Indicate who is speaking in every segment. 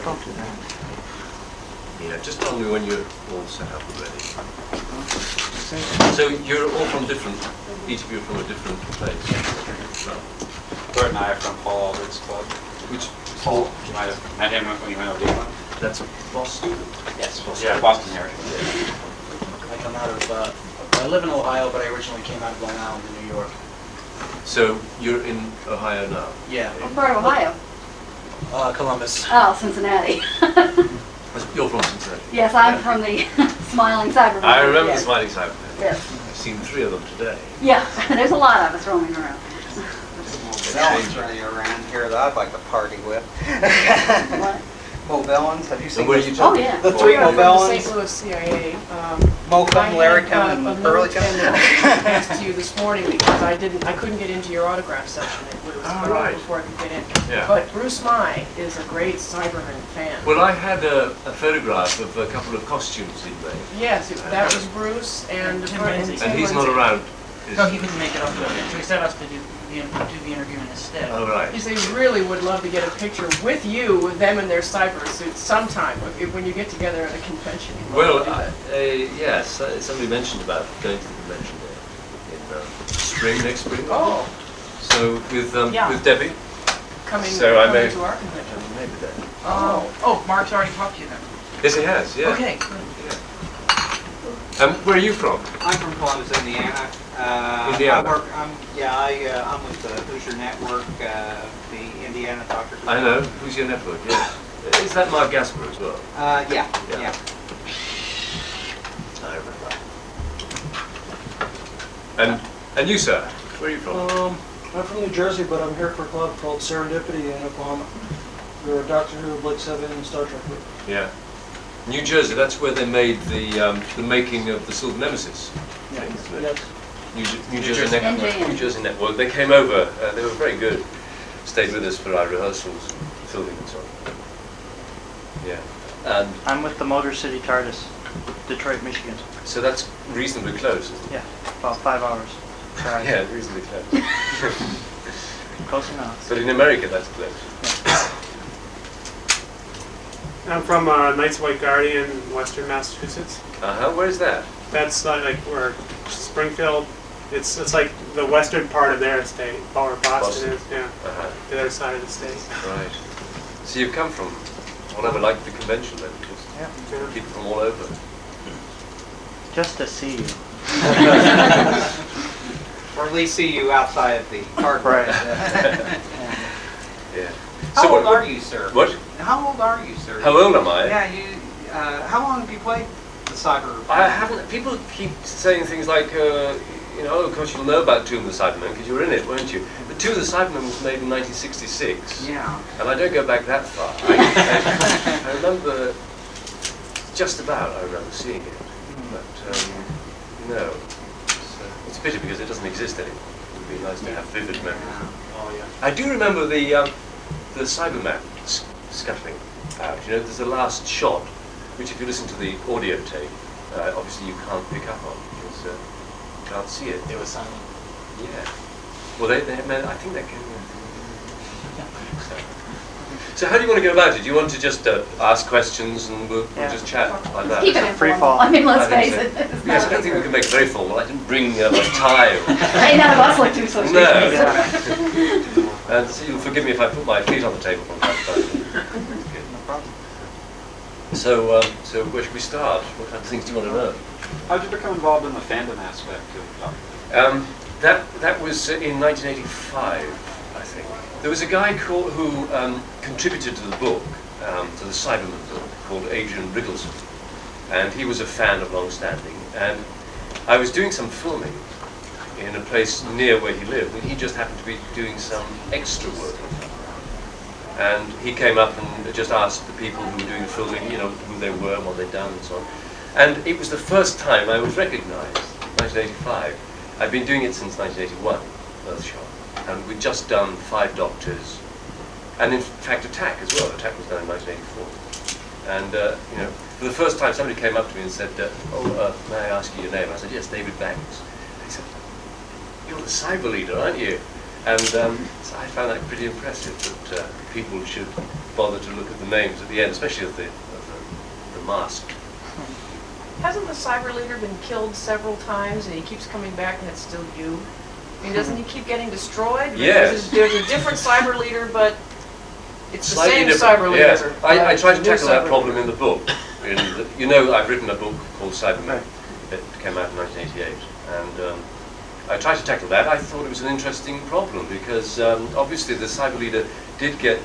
Speaker 1: Don't do that.
Speaker 2: Yeah, just tell me when you're all set up and ready. So you're all from different, each of you from a different place. Right.
Speaker 3: Bert and I are from Paul Aldridge's club.
Speaker 2: Which
Speaker 3: Paul, you might have met him when you went over to
Speaker 2: that's Boston?
Speaker 3: Yes, Boston. Yeah, Boston area.
Speaker 4: I come out of, I live in Ohio, but I originally came out of Long Island in New York.
Speaker 2: So you're in Ohio now?
Speaker 4: Yeah.
Speaker 5: What part of Ohio?
Speaker 4: Columbus.
Speaker 5: Oh, Cincinnati.
Speaker 2: You're from Cincinnati?
Speaker 5: Yes, I'm from the Smiling Cyberman.
Speaker 2: I remember
Speaker 5: yes.
Speaker 2: the Smiling Cybermen.
Speaker 5: Yes.
Speaker 2: I've seen 3 of them today.
Speaker 5: Yeah, there's a lot of us roaming around.
Speaker 1: Villains running around here that I'd like to party with.
Speaker 5: What?
Speaker 1: Mo Villains, have you seen
Speaker 2: where are
Speaker 1: those?
Speaker 2: you
Speaker 5: Oh, yeah.
Speaker 1: The 3 Mo
Speaker 6: From the
Speaker 1: Villains?
Speaker 6: St. Louis CIA.
Speaker 1: Mokum, Larry Kim, and
Speaker 6: I
Speaker 1: Burlington.
Speaker 6: passed to you this morning because I couldn't get into your autograph session. It was
Speaker 2: Oh,
Speaker 6: early
Speaker 2: right.
Speaker 6: before I could get in.
Speaker 2: Yeah.
Speaker 6: But Bruce Mai is a great Cyberman fan.
Speaker 2: Well, I had a photograph of a couple of costumes he made.
Speaker 6: Yes, that was Bruce and
Speaker 7: Tim Lindsay.
Speaker 2: And he's not around. is
Speaker 7: No, he couldn't make it up, so he set us to do the interview in his stead.
Speaker 2: Oh, right.
Speaker 6: He said he really would love to get a picture with you, with them in their cyber suits sometime, when you get together at a convention. He'd love
Speaker 2: Well,
Speaker 6: to do that.
Speaker 2: yes, somebody mentioned about going to the convention there in spring, next spring.
Speaker 6: Oh,
Speaker 2: So
Speaker 7: Yeah.
Speaker 2: with Debbie,
Speaker 6: coming
Speaker 2: So I may-
Speaker 6: to our convention.
Speaker 2: maybe then.
Speaker 7: Oh, Mark's already talked to you then.
Speaker 2: Yes, he has. Yeah.
Speaker 7: Okay, good.
Speaker 2: Yeah. Where are you from?
Speaker 1: I'm from Columbus, Indiana.
Speaker 2: Indiana.
Speaker 1: I'm with the Hoosier Network, the Indiana Doctor.
Speaker 2: I know. Who's your network? Yes. Is that Mark Gasper as well?
Speaker 1: Yeah.
Speaker 2: I remember. And you, sir? Where are you from?
Speaker 8: I'm from New Jersey, but I'm here for a club called Serendipity in Oklahoma. We're a Doctor Who, Blake 7, and Star Trek group.
Speaker 2: Yeah. New Jersey. That's where they made the making of the Silver Nemesis.
Speaker 8: Yeah.
Speaker 2: thing, isn't it?
Speaker 8: Yes.
Speaker 2: New Jersey Network.
Speaker 5: NJN.
Speaker 2: New Jersey Network. They came over. They were very good. Stayed with us for our rehearsals, filming and so on. Yeah. And
Speaker 9: I'm with the Motor City TARDIS, Detroit, Michigan.
Speaker 2: so that's reasonably close, isn't it?
Speaker 9: Yeah, about 5 hours. Drive.
Speaker 2: Yeah, reasonably close.
Speaker 9: Close enough.
Speaker 2: But in America, that's close.
Speaker 10: I'm from Knights of White Guardian, Western Massachusetts.
Speaker 2: Where's that?
Speaker 10: That's like where Springfield. It's like the western part of their state, where Boston is. Yeah, the other side of the state.
Speaker 2: Right. So you've come from all over, like the convention then, just
Speaker 8: Yeah.
Speaker 2: people from all over.
Speaker 9: Just to see you.
Speaker 1: Or at least see you outside of the park.
Speaker 9: Right.
Speaker 2: Yeah.
Speaker 1: How
Speaker 2: So
Speaker 1: old are you, sir?
Speaker 2: What?
Speaker 1: How old are you, sir?
Speaker 2: How old am I?
Speaker 1: Yeah, you. How long have you played the cyber?
Speaker 2: I haven't. People keep saying things like, of course you'll know about Tomb of the Cybermen because you were in it, weren't you? But Tomb of the Cybermen was made in 1966.
Speaker 1: Yeah.
Speaker 2: And I don't go back that far. I remember just about. I remember seeing it, but no. It's a pity because it doesn't exist anymore. It would be nice to have vivid memories.
Speaker 10: Oh yeah.
Speaker 2: I do remember the Cyberman scuttling out. You know, there's a last shot, which if you listen to the audio tape, obviously you can't pick up on because you can't see it.
Speaker 4: It was silent.
Speaker 2: Yeah. Well, I think they can. So how do you want to go about it? Do you want to just ask questions and we'll just chat like that?
Speaker 5: Keep it
Speaker 9: Free
Speaker 5: informal.
Speaker 9: fall.
Speaker 5: I mean, let's
Speaker 2: I
Speaker 5: face
Speaker 2: think
Speaker 5: it.
Speaker 2: so.
Speaker 5: It's
Speaker 2: Yes,
Speaker 5: not
Speaker 2: I don't think we can make it very formal. I didn't bring my tie.
Speaker 5: Hey, none of us look too social.
Speaker 2: No. And so you'll forgive me if I put my feet on the table from time to time.
Speaker 9: No problem.
Speaker 2: So where should we start? What kind of things do you want to know?
Speaker 3: How did you become involved in the fandom aspect of Doctor Who?
Speaker 2: That was in 1985, I think. There was a guy who contributed to the book, to the Cyberman book, called Adrian Wrigglesworth, and he was a fan of long standing. And I was doing some filming in a place near where he lived, and he just happened to be doing some extra work. And he came up and just asked the people who were doing the filming, who they were, what they'd done, and so on. And it was the first time I was recognised, 1985. I'd been doing it since 1981, Earthshock, and we'd just done 5 Doctors, and in fact Attack as well. Attack was done in 1984. And for the first time somebody came up to me and said, may I ask you your name? I said, yes, David Banks. They said, you're the Cyber Leader, aren't you? And so I found that pretty impressive, that people should bother to look at the names at the end, especially of the mask.
Speaker 6: Hasn't the Cyber Leader been killed several times and he keeps coming back and it's still you? I mean, doesn't he keep getting destroyed?
Speaker 2: Yes.
Speaker 6: There's a different Cyber Leader, but it's the
Speaker 2: Slightly
Speaker 6: same
Speaker 2: different,
Speaker 6: Cyber
Speaker 2: yes.
Speaker 6: Leader.
Speaker 2: I tried to
Speaker 6: New
Speaker 2: tackle that
Speaker 6: Cyber
Speaker 2: problem
Speaker 6: Leader.
Speaker 2: in the book. You know, I've written a book called Cybermen. It came out in 1988, and I tried to tackle that. I thought it was an interesting problem because obviously the Cyber Leader did get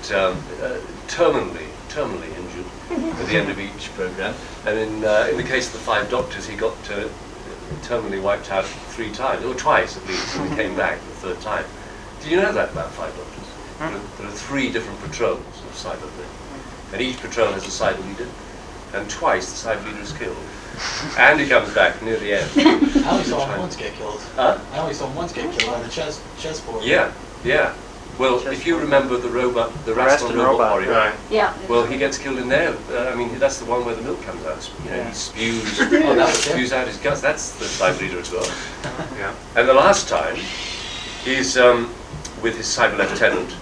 Speaker 2: terminally injured at the end of each program, and in the case of the 5 Doctors, he got terminally wiped out 3 times, or twice at least, and he came back the 3rd time. Did you know that about 5 Doctors? There are 3 different patrols of Cybermen, and each patrol has a Cyber Leader, and twice the Cyber Leader is killed. And he comes back near the end.
Speaker 4: I only saw him once get killed.
Speaker 2: Huh?
Speaker 4: I only saw him once get killed on the chessboard.
Speaker 2: Yeah, yeah. Well, if you remember the robot, the Raston robot warrior,
Speaker 10: Right.
Speaker 5: Yeah.
Speaker 2: well, he gets killed in there. I mean, that's the one where the milk comes out. You know, he spews,
Speaker 4: Oh, that was him.
Speaker 2: spews out his guts. That's the Cyber Leader as well.
Speaker 10: Yeah.
Speaker 2: And the last time, he's with his Cyber Lieutenant.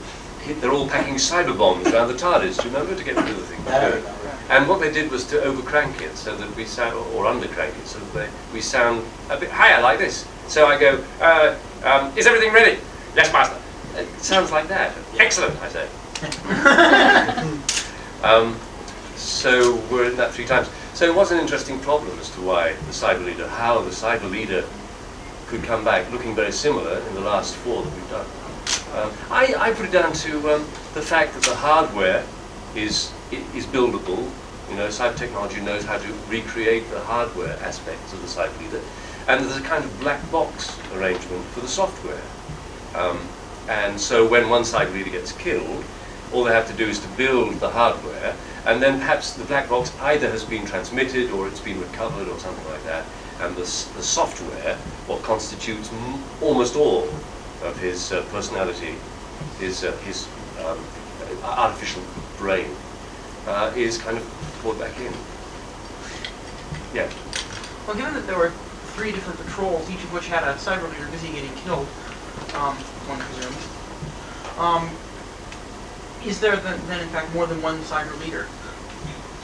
Speaker 2: They're all packing cyber bombs around the TARDIS. Do you remember, to get rid of the thing?
Speaker 4: That I remember.
Speaker 2: And what they did was to overcrank it so that we sound, or undercrank it, so that we sound a bit higher like this. So I go, is everything ready? Yes, Master. It sounds like that. Excellent, I say. So we're in that 3 times. So it was an interesting problem as to why the Cyber Leader, how the Cyber Leader could come back looking very similar in the last 4 that we've done. I put it down to the fact that the hardware is buildable. You know, cyber technology knows how to recreate the hardware aspects of the Cyber Leader, and there's a kind of black box arrangement for the software. And so when one Cyber Leader gets killed, all they have to do is to build the hardware, and then perhaps the black box either has been transmitted or it's been recovered or something like that, and the software, what constitutes almost all of his personality, his artificial brain, is kind of poured back in. Yeah.
Speaker 7: Well, given that there were 3 different patrols, each of which had a Cyber Leader busy getting killed, one presumes, is there then in fact more than one Cyber Leader?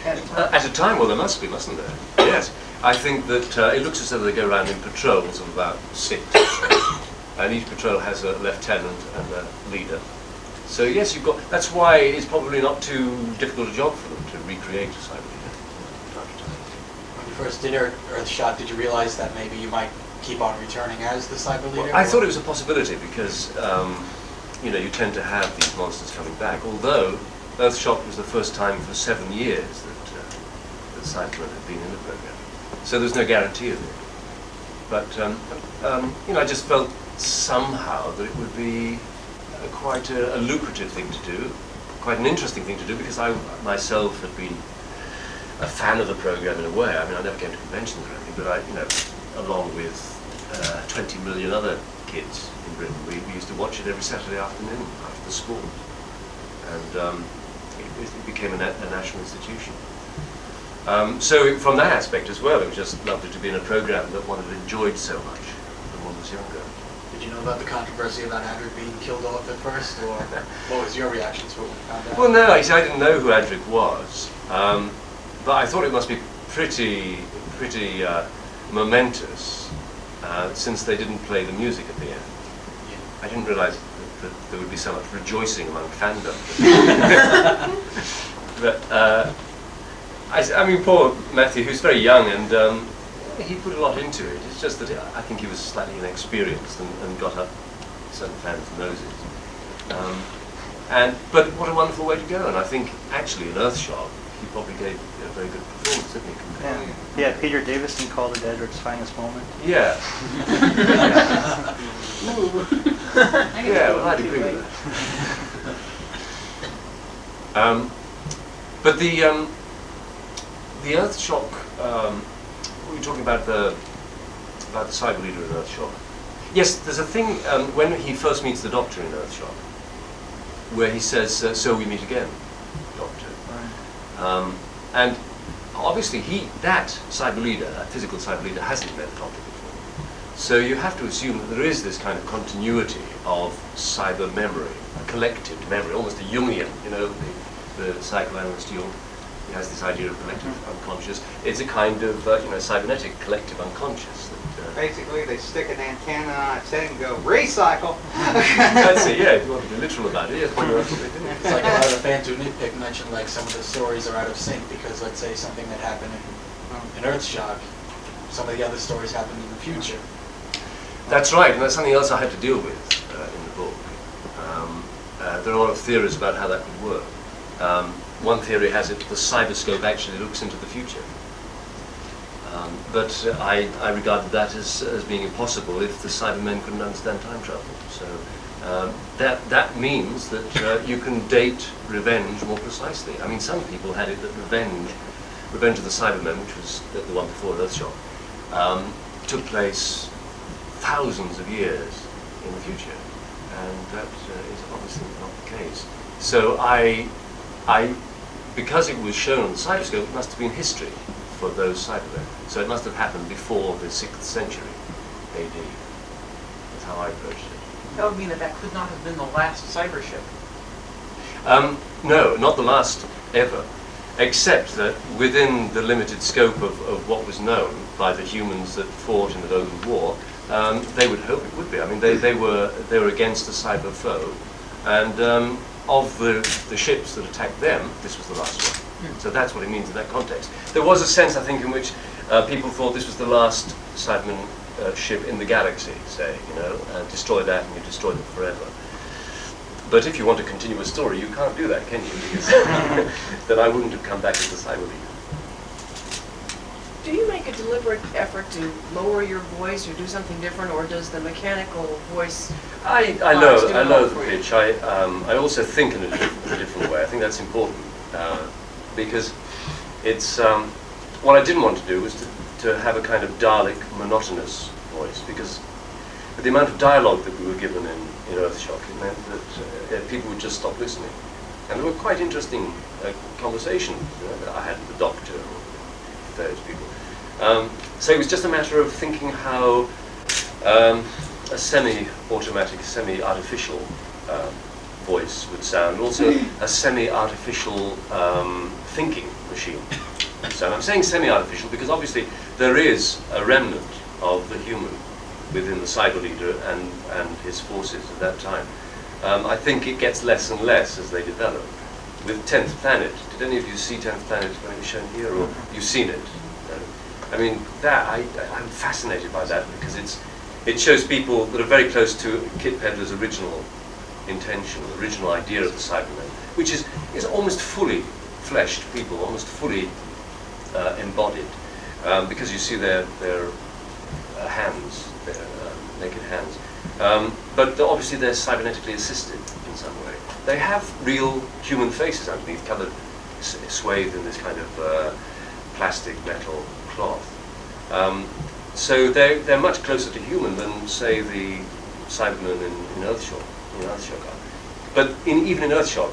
Speaker 2: At a time, well, there must be, mustn't there? Yes. I think that it looks as though they go around in patrols of about 6. And each patrol has a lieutenant and a leader. So yes, you've got. That's why it's probably not too difficult a job for them to recreate a Cyber Leader.
Speaker 4: When you first did Earthshock, did you realize that maybe you might keep on returning as the Cyber Leader?
Speaker 2: Well, I thought it was a possibility because you know, you tend to have these monsters coming back. Although Earthshock was the first time for 7 years that Cybermen had been in the program, so there's no guarantee of it. But you know, I just felt somehow that it would be quite a lucrative thing to do, quite an interesting thing to do, because I myself had been a fan of the program in a way. I mean, I never came to conventions or anything, but I, you know, along with 20 million other kids in Britain, we used to watch it every Saturday afternoon after the sport, and it became a national institution. So from that aspect as well, it was just lovely to be in a program that one had enjoyed so much when one was younger.
Speaker 4: Did you know about the controversy about Andrew being killed off at first, or what was your reaction to it when you found out?
Speaker 2: Well, no, I didn't know who Adric was, but I thought it must be pretty momentous since they didn't play the music at the end. I didn't realise that there would be so much rejoicing among fandom. But I mean, poor Matthew, who's very young, and he put a lot into it. It's just that I think he was slightly inexperienced and got up certain fans' noses. But what a wonderful way to go! And I think actually in Earthshock, he probably gave a very good performance, didn't he?
Speaker 9: Yeah, Peter Davison called it Edward's finest moment.
Speaker 2: Yeah. Yeah, well, I'd agree with that. But the Earthshock, we were talking about the Cyber Leader in Earthshock. Yes, there's a thing when he first meets the Doctor in Earthshock, where he says, "So we meet again, Doctor."
Speaker 9: Right.
Speaker 2: And obviously that Cyber Leader, that physical Cyber Leader, hasn't met the Doctor before. So you have to assume that there is this kind of continuity of cyber memory, a collective memory, almost a Jungian, you know, the psychoanalyst Jung. He has this idea of collective unconscious. It's a kind of, you know, cybernetic collective unconscious. That,
Speaker 1: Basically, they stick an antenna on its head and go, recycle!
Speaker 2: that's it, yeah, if you want to be literal about it, yes, well, that's what they do.
Speaker 4: It's like a lot of the fans who nitpick mention like some of the stories are out of sync because let's say something that happened in Earthshock, some of the other stories happened in the future.
Speaker 2: That's right, and that's something else I had to deal with in the book. There are a lot of theories about how that could work. One theory has it that the cyberscope actually looks into the future. But I regarded that as being impossible if the Cybermen couldn't understand time travel. So that means that you can date Revenge more precisely. I mean, some people had it that Revenge of the Cybermen, which was the one before Earthshock, took place thousands of years in the future, and that is obviously not the case. So because it was shown on the cyberscope, it must have been history for those Cybermen. So it must have happened before the 6th century AD. That's how I approached it.
Speaker 7: That would mean that that could not have been the last cyber ship.
Speaker 2: No, not the last ever, except that within the limited scope of what was known by the humans that fought in the Logan War, they would hope it would be. I mean, they were against a cyber foe, and of the ships that attacked them, this was the last one. So that's what it means in that context. There was a sense, I think, in which people thought this was the last Cyberman ship in the galaxy, say, you know, destroy that and you destroy them forever. But if you want to continue a story, you can't do that, can you? Because then I wouldn't have come back as the Cyber Leader.
Speaker 6: Do you make a deliberate effort to lower your voice or do something different, or does the mechanical voice?
Speaker 2: I know the pitch. I also think in a different way. I think that's important because it's what I didn't want to do was to have a kind of Dalek monotonous voice, because with the amount of dialogue that we were given in Earthshock, it meant that people would just stop listening. And there were quite interesting conversations that I had with the Doctor or various people. So it was just a matter of thinking how a semi-automatic, semi-artificial voice would sound, also a semi-artificial thinking machine. So I'm saying semi-artificial because obviously there is a remnant of the human within the Cyber Leader and his forces at that time. I think it gets less and less as they develop. With 10th Planet, did any of you see 10th Planet when it was shown here, or you've seen it? I mean, I'm fascinated by that because it shows people that are very close to Kit Pedler's original intention, original idea of the Cybermen, which is almost fully fleshed people, almost fully embodied, because you see their hands, their naked hands. But obviously they're cybernetically assisted in some way. They have real human faces underneath, covered, swathed in this kind of plastic metal cloth. So they're much closer to human than, say, the Cybermen in Earthshock. But even in Earthshock,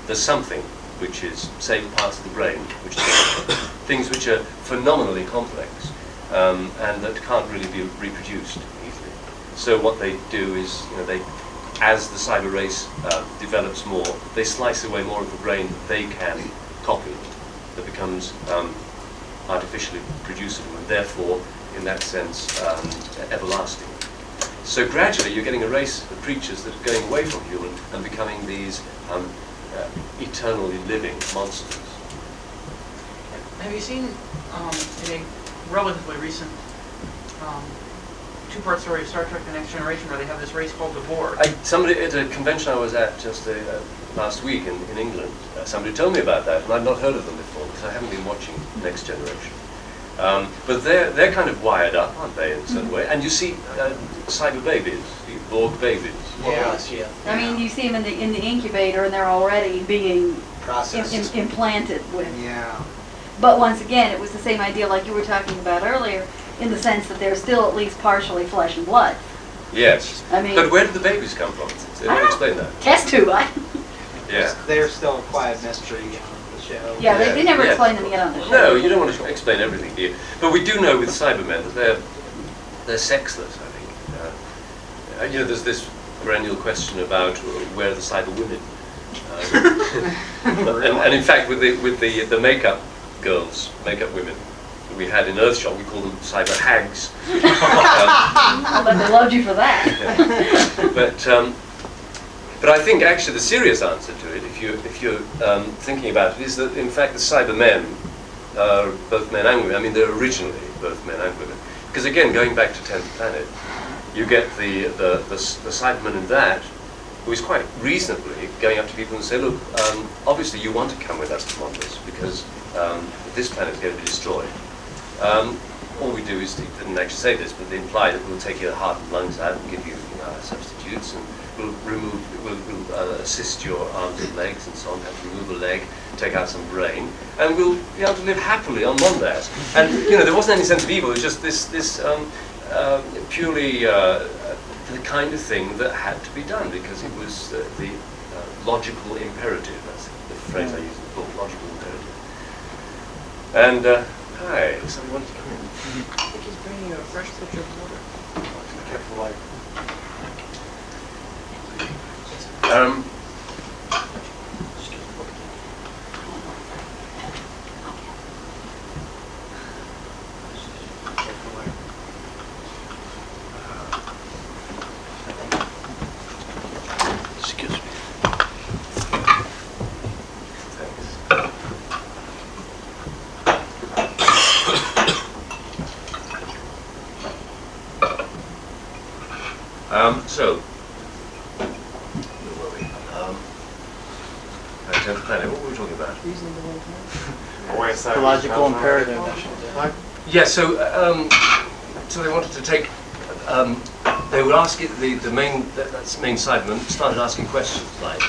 Speaker 2: there's something which is, say, parts of the brain, which are things which are phenomenally complex and that can't really be reproduced easily. So what they do is, as the cyber race develops more, they slice away more of the brain that they can copy, that becomes artificially producible, and therefore, in that sense, everlasting. So gradually you're getting a race of creatures that are going away from human and becoming these eternally living monsters.
Speaker 7: Have you seen in a relatively recent two-part story of Star Trek The Next Generation where they have this race called the Borg?
Speaker 2: Somebody at a convention I was at just last week in England, somebody told me about that, and I'd not heard of them before because I haven't been watching Next Generation. But they're kind of wired up, aren't they, in a certain way? And you see cyber babies, Borg babies.
Speaker 4: Yes, yeah.
Speaker 5: I mean, you see them in the incubator, and they're already being
Speaker 4: Processed.
Speaker 5: implanted with.
Speaker 1: Yeah.
Speaker 5: But once again, it was the same idea like you were talking about earlier, in the sense that they're still at least partially flesh and blood.
Speaker 2: Yes.
Speaker 5: I mean,
Speaker 2: but where did the babies come from? They didn't explain that.
Speaker 5: Test tube.
Speaker 2: Yeah.
Speaker 1: They're still a quiet mystery on the show.
Speaker 5: Yeah, they never explain them yet on the show.
Speaker 2: No, you don't want to explain everything, do you? But we do know with Cybermen that they're sexless, I think. You know, there's this perennial question about where are the cyber women. And in fact, with the makeup girls, makeup women that we had in Earthshock, we call them cyber hags.
Speaker 5: I bet they loved you for that.
Speaker 2: But I think actually the serious answer to it, if you're thinking about it, is that in fact the Cybermen are both men and women. I mean, they're originally both men and women. Because again, going back to 10th Planet, you get the Cyberman in that, who is quite reasonably going up to people and say, look, obviously you want to come with us to Mondas because this planet is going to be destroyed. All we do is, he didn't actually say this, but they imply that we'll take your heart and lungs out and give you substitutes, and we'll assist your arms and legs and so on, have to remove a leg, take out some brain, and we'll be able to live happily on Mondas. And you know, there wasn't any sense of evil, it was just this purely the kind of thing that had to be done because it was the logical imperative. That's the phrase I use in the book, logical imperative. And hi, somebody wanted to come in.
Speaker 6: I think he's bringing you a fresh pitcher of water.
Speaker 3: Careful, like.
Speaker 2: Excuse me. So, where were we? 10th Planet, what were we talking about?
Speaker 9: The logical imperative.
Speaker 2: Yeah, so they wanted to take, they would ask it, the main Cyberman started asking questions like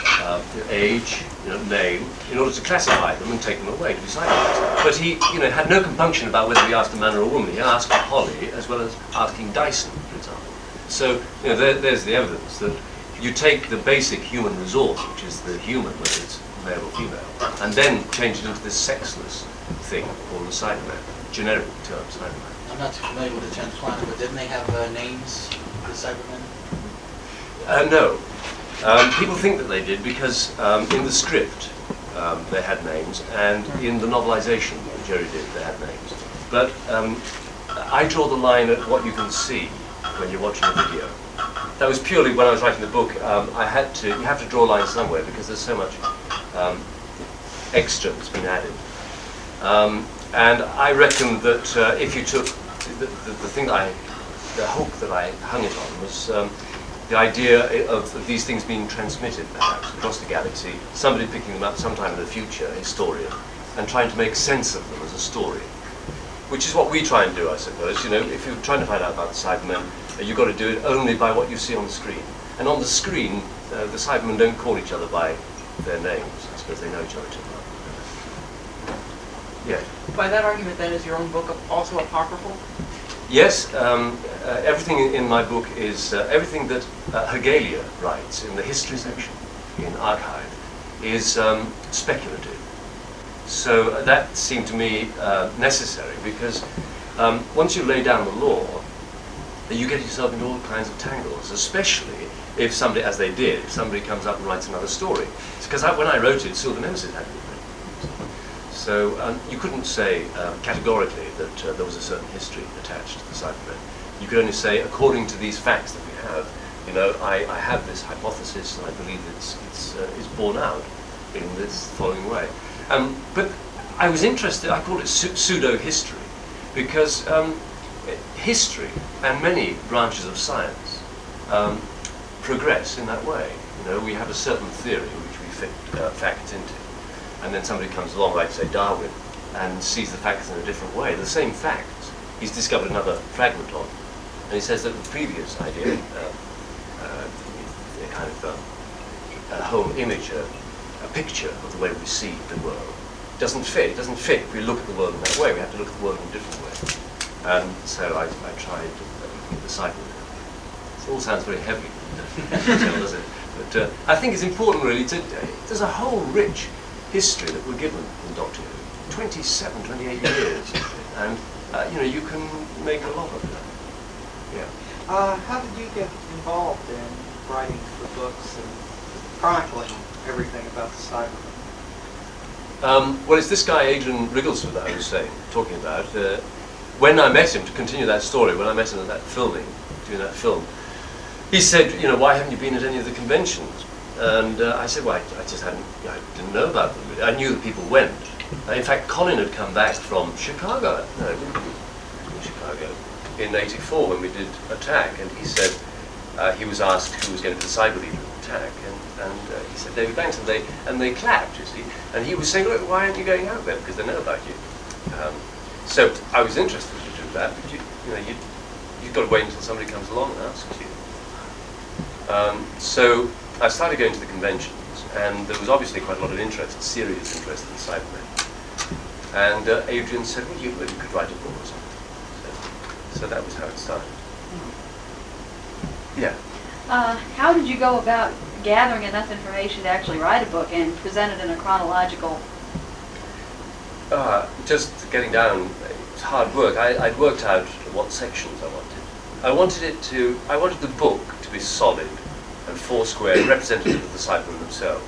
Speaker 2: age, name, in order to classify them and take them away to be cyberized. But he, had no compunction about whether he asked a man or a woman. He asked Holly as well as asking Dyson, for example. So, there's the evidence that you take the basic human resource, which is the human, whether it's male or female, and then change it into this sexless thing called the Cyberman, generic term, Cyberman.
Speaker 4: I'm not too familiar with the 10th Planet, but didn't they have names, the Cybermen?
Speaker 2: No. People think that they did because in the script they had names, and in the novelization that Jerry did, they had names. But I draw the line at what you can see when you're watching a video. That was purely when I was writing the book. You have to draw lines somewhere because there's so much extra that's been added. And I reckon that if you took the hook that I hung it on was the idea of these things being transmitted perhaps across the galaxy, somebody picking them up sometime in the future, a historian, and trying to make sense of them as a story. Which is what we try and do, I suppose. If you're trying to find out about the Cybermen, you've got to do it only by what you see on the screen. And on the screen, the Cybermen don't call each other by their names. I suppose they know each other too well. Yeah.
Speaker 7: By that argument, then, is your own book also apocryphal?
Speaker 2: Yes. Everything in my book is everything that Hegelia writes in the history section in Archive is speculative. So that seemed to me necessary because once you lay down the law, you get yourself into all kinds of tangles, especially if somebody, as they did, if somebody comes up and writes another story. Because when I wrote it, Silver Nemesis hadn't been written. So you couldn't say categorically that there was a certain history attached to the Cybermen. You could only say, according to these facts that we have, I have this hypothesis and I believe it's borne out in this following way. But I was interested, I call it pseudo-history, because history and many branches of science progress in that way. We have a certain theory which we fit facts into, and then somebody comes along, like say Darwin, and sees the facts in a different way. The same facts, he's discovered another fragment of, and he says that the previous idea, a kind of a whole image, a picture of the way we see the world, doesn't fit. It doesn't fit if we look at the world in that way. We have to look at the world in a different way. And so I tried the Cyberman. It all sounds very heavy, does it? But I think it's important really there's a whole rich history that we're given in Doctor Who. 27, 28 years. And you can make a lot of that. Yeah.
Speaker 1: How did you get involved in writing the books and chronicling everything about the Cybermen?
Speaker 2: Well, it's this guy, Adrian Rigglesford, that I was talking about. When I met him, to continue that story, when I met him at that filming, doing that film, he said, you know, why haven't you been at any of the conventions? And I said, well, I just hadn't, I didn't know about them really. I knew that people went. In fact, Colin had come back from Chicago, Chicago, in '84 when we did Attack, and he said, he was asked who was going to be the Cyber Leader of Attack, and he said David Banks, and they clapped, you see. And he was saying, look, why aren't you going out there? Because they know about you. So I was interested to do that, but you've got to wait until somebody comes along and asks you. So I started going to the conventions, and there was obviously quite a lot of interest, serious interest in Cybermen. And Adrian said, well, you could write a book or something. So that was how it started. Yeah.
Speaker 5: How did you go about gathering enough information to actually write a book and present it in a chronological?
Speaker 2: Just getting down, it's hard work. I'd worked out what sections I wanted. I wanted the book to be solid and foursquare, representative of the Cybermen themselves.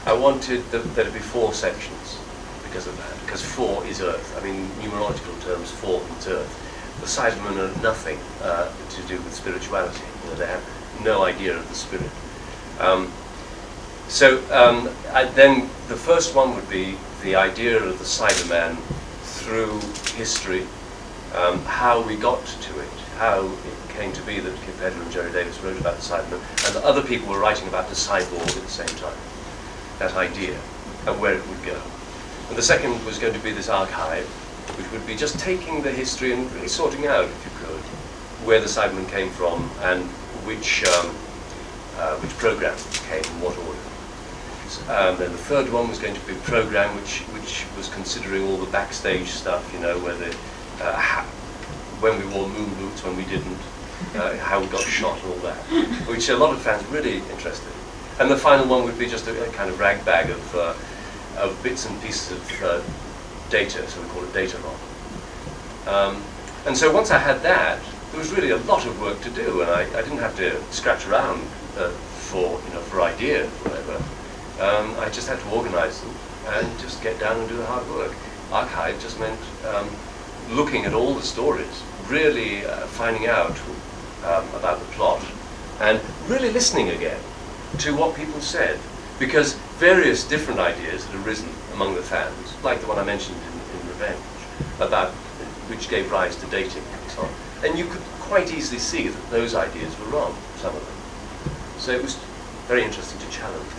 Speaker 2: I wanted there to be 4 sections because of that, because 4 is Earth. I mean, numerological terms, 4 is Earth. The Cybermen are nothing to do with spirituality. You know, they have no idea of the spirit. Then the first one would be the idea of the Cyberman through history, how we got to it, how it came to be that Kip Pedler and Jerry Davis wrote about the Cyberman, and that other people were writing about the cyborg at the same time. That idea, and where it would go. And the second was going to be this archive, which would be just taking the history and really sorting out, if you could, where the Cybermen came from and which program came in what order. Then the third one was going to be a program which was considering all the backstage stuff, you know, where when we wore moon boots, when we didn't, how we got shot and all that, which a lot of fans really interested in. And the final one would be just a kind of ragbag of bits and pieces of data, so we call it data log. And so once I had that, there was really a lot of work to do, and I didn't have to scratch around for ideas or whatever. I just had to organize them and just get down and do the hard work. Archive just meant looking at all the stories, really finding out about the plot, and really listening again to what people said, because various different ideas had arisen among the fans, like the one I mentioned in Revenge, about which gave rise to dating and so on. And you could quite easily see that those ideas were wrong, some of them. So it was very interesting to challenge.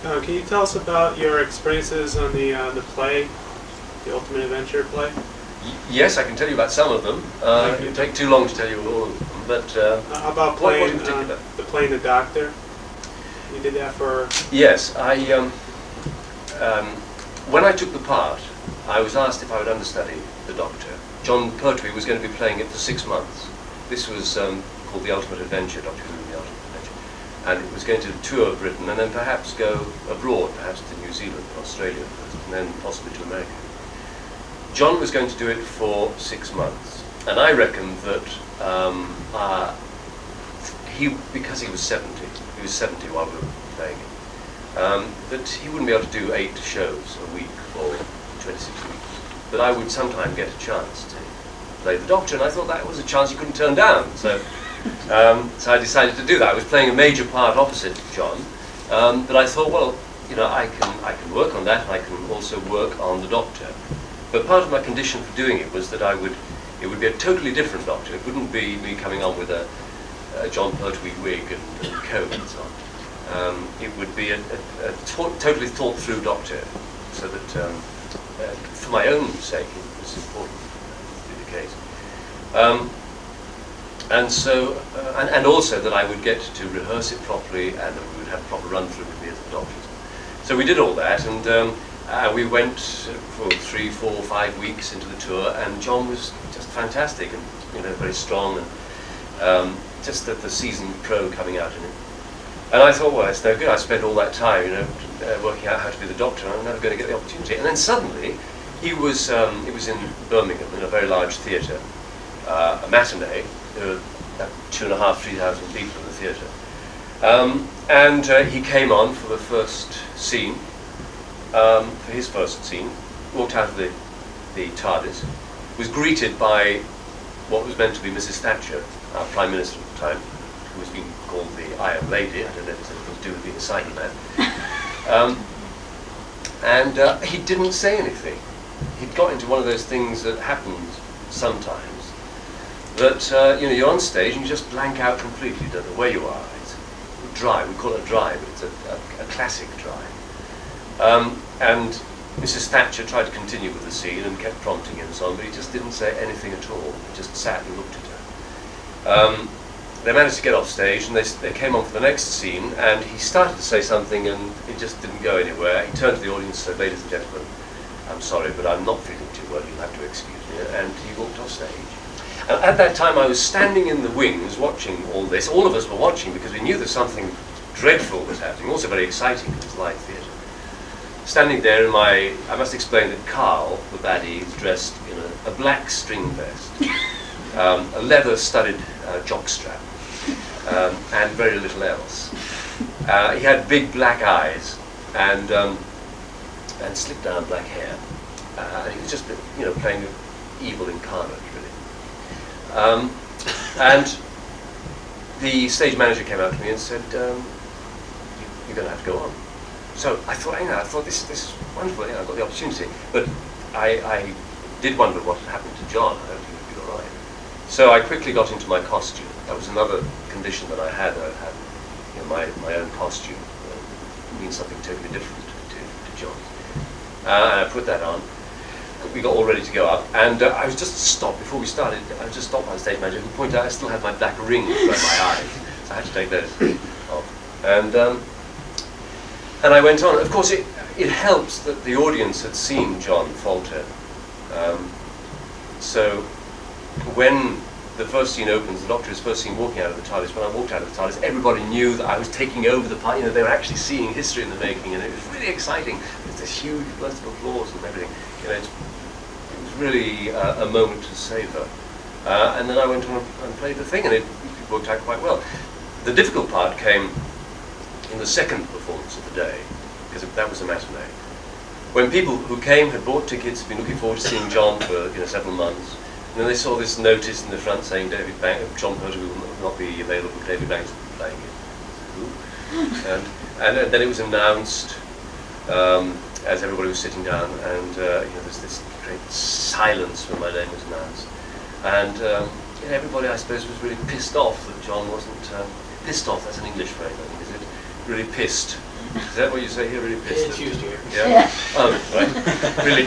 Speaker 10: Can you tell us about your experiences on the play, the Ultimate Adventure play?
Speaker 2: Yes, I can tell you about some of them. It would take too long to tell you all of them. But
Speaker 10: how about playing the Doctor? You did that for...
Speaker 2: Yes, when I took the part, I was asked if I would understudy the Doctor. John Pertwee was going to be playing it for 6 months. This was called The Ultimate Adventure, Doctor Who and The Ultimate Adventure. And it was going to tour Britain and then perhaps go abroad, perhaps to New Zealand, Australia first, and then possibly to America. John was going to do it for 6 months. And I reckon that because he was 70 while we were playing it, that he wouldn't be able to do 8 shows a week for 26 weeks. That I would sometime get a chance to play the Doctor, and I thought that was a chance you couldn't turn down. So I decided to do that. I was playing a major part opposite John, but I thought, well, you know, I can work on that, and I can also work on the Doctor. But part of my condition for doing it was that it would be a totally different Doctor. It wouldn't be me coming on with a John Pertwee wig and coat and so on. It would be a totally thought-through Doctor, so that for my own sake it was important to be the case. And so, and also that I would get to rehearse it properly, and that we would have a proper run-through with me as the Doctors. So we did all that, and we went for 3, 4, 5 weeks into the tour, and John was just fantastic and, you know, very strong, and just the seasoned pro coming out in it. And I thought, well, it's no good. I spent all that time, you know, working out how to be the Doctor, and I'm never going to get the opportunity. And then suddenly, it was in Birmingham, in a very large theatre, a matinee. There were 2,500, 3,000 people in the theatre. And he came on for the first scene, for his first scene, walked out of the TARDIS, was greeted by what was meant to be Mrs. Thatcher, our Prime Minister at the time, who was being called the Iron Lady. I don't know if it's anything to do with being a Cyberman. And he didn't say anything. He'd got into one of those things that happens sometimes, that you're on stage and you just blank out completely, you don't know where you are. It's dry, we call it a dry, but it's a classic dry. And Mrs. Thatcher tried to continue with the scene and kept prompting him and so on, but he just didn't say anything at all. He just sat and looked at her. They managed to get off stage, and they came on for the next scene, and he started to say something, and it just didn't go anywhere. He turned to the audience and said, "Ladies and gentlemen, I'm sorry, but I'm not feeling too well. You'll have to excuse me." And he walked off stage. And at that time, I was standing in the wings watching all this. All of us were watching because we knew that something dreadful was happening, also very exciting because it's live theatre. Standing there in I must explain that Carl, the baddie, is dressed in a black string vest, a leather-studded jockstrap, and very little else. He had big black eyes and slicked down black hair. He was just, playing evil incarnate, really. And the stage manager came out to me and said, "You're going to have to go on." So I thought, this is wonderful. I got the opportunity, but I did wonder what had happened to John. I don't think he'd be all right. So I quickly got into my costume. That was another condition that I had. I had my own costume. It means something totally different to John. And I put that on. We got all ready to go up, and I was just stopped before we started. I was just stopped by the stage manager, who pointed out I still had my black rings around my eyes, so I had to take those off. And I went on. Of course, it helps that the audience had seen John falter. So when the first scene opens, the Doctor is first seen walking out of the TARDIS. When I walked out of the TARDIS, everybody knew that I was taking over the part. They were actually seeing history in the making, and it was really exciting. There's this huge burst of applause and everything. It was really a moment to savour. And then I went on and played the thing, and it worked out quite well. The difficult part came in the second performance of the day, because that was a matinee. When people who came had bought tickets, had been looking forward to seeing John for several months, and then they saw this notice in the front saying John Pertwee will not be available. David Banks will be playing it. Who? And then it was announced as everybody was sitting down, and there's this great silence when my name was announced, and everybody, I suppose, was really pissed off that John wasn't pissed off. That's an English phrase, I think, is it? Really pissed. Is that what you say here? Really pissed?
Speaker 4: It's used here.
Speaker 2: Yeah. Oh, right. Really.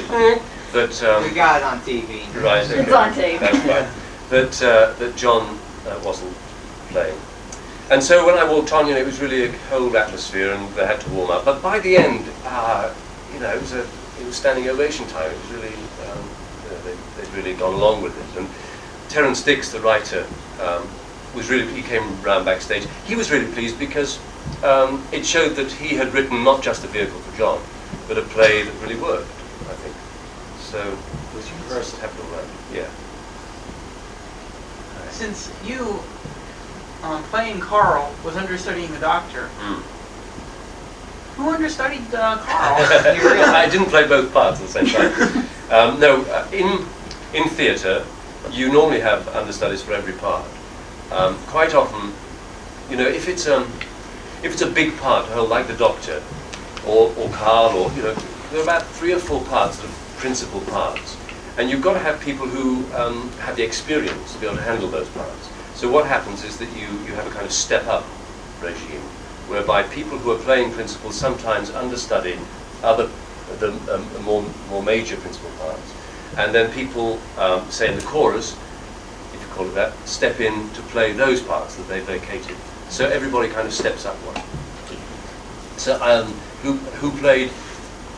Speaker 2: That.
Speaker 1: We got it on TV.
Speaker 2: Right. Okay.
Speaker 5: It's on tape.
Speaker 2: That's fine. That John wasn't playing. And so when I walked on, it was really a cold atmosphere, and they had to warm up. But by the end, it was standing ovation time. It was really, they'd really gone along with it. And Terence Dix, the writer, he came round backstage. He was really pleased because it showed that he had written not just a vehicle for John, but a play that really worked, I think. So it was first happened around. Yeah.
Speaker 7: Since you, playing Carl, was understudying the Doctor, who understudied Carl?
Speaker 2: I didn't play both parts at the same time. No, in theatre, you normally have understudies for every part. Quite often, if it's a big part, like the Doctor, or Carl, or there are about 3 or 4 parts that are principal parts, and you've got to have people who have the experience to be able to handle those parts. So what happens is that you have a kind of step-up regime, whereby people who are playing principals sometimes understudy the more major principal parts, and then people, say in the chorus, if you call it that, step in to play those parts that they vacated. So everybody kind of steps up one. So who played?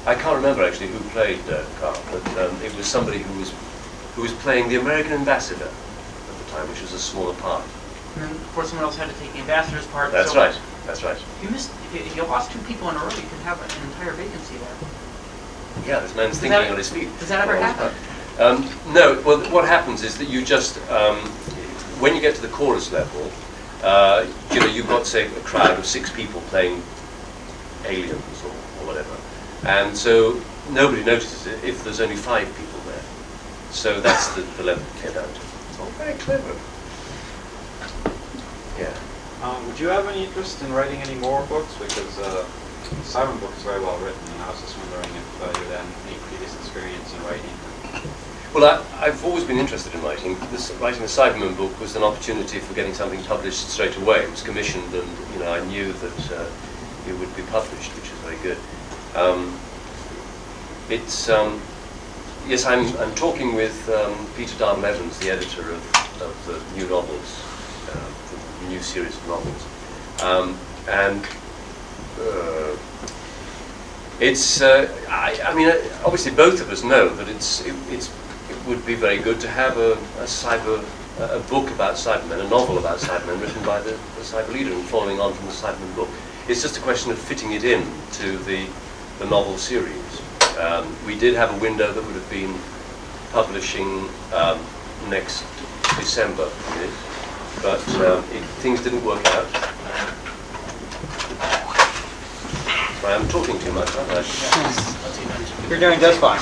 Speaker 2: I can't remember actually who played Carl, but it was somebody who was playing the American ambassador at the time, which was a smaller part.
Speaker 7: And then, of course, someone else had to take the ambassador's part.
Speaker 2: That's right. That's right.
Speaker 7: If you lost 2 people in a row, you could have an entire vacancy there.
Speaker 2: Yeah, this man's thinking on his feet.
Speaker 7: Does that ever happen?
Speaker 2: No, well, what happens is that you just, when you get to the chorus level, you know, you've got, say, a crowd of 6 people playing aliens or whatever, and so nobody notices it if there's only 5 people there. So that's the level you get down to. It's all very clever. Yeah.
Speaker 3: Would you have any interest in writing any more books? Because the Cyberman book is very well written, and I was just wondering if you had any previous experience in writing.
Speaker 2: Well, I've always been interested in writing. Writing the Cyberman book was an opportunity for getting something published straight away. It was commissioned, and you know, I knew that it would be published, which is very good. Yes, I'm talking with Peter Darnell Evans, the editor of the new novels, the new series of novels, and it's. I mean, obviously, both of us know that it would be very good to have a book about Cybermen, a novel about Cybermen written by the Cyber Leader and following on from the Cyberman book. It's just a question of fitting it in to the novel series. We did have a window that would have been publishing next December, but things didn't work out. I'm talking too much, aren't I?
Speaker 3: You're doing just fine.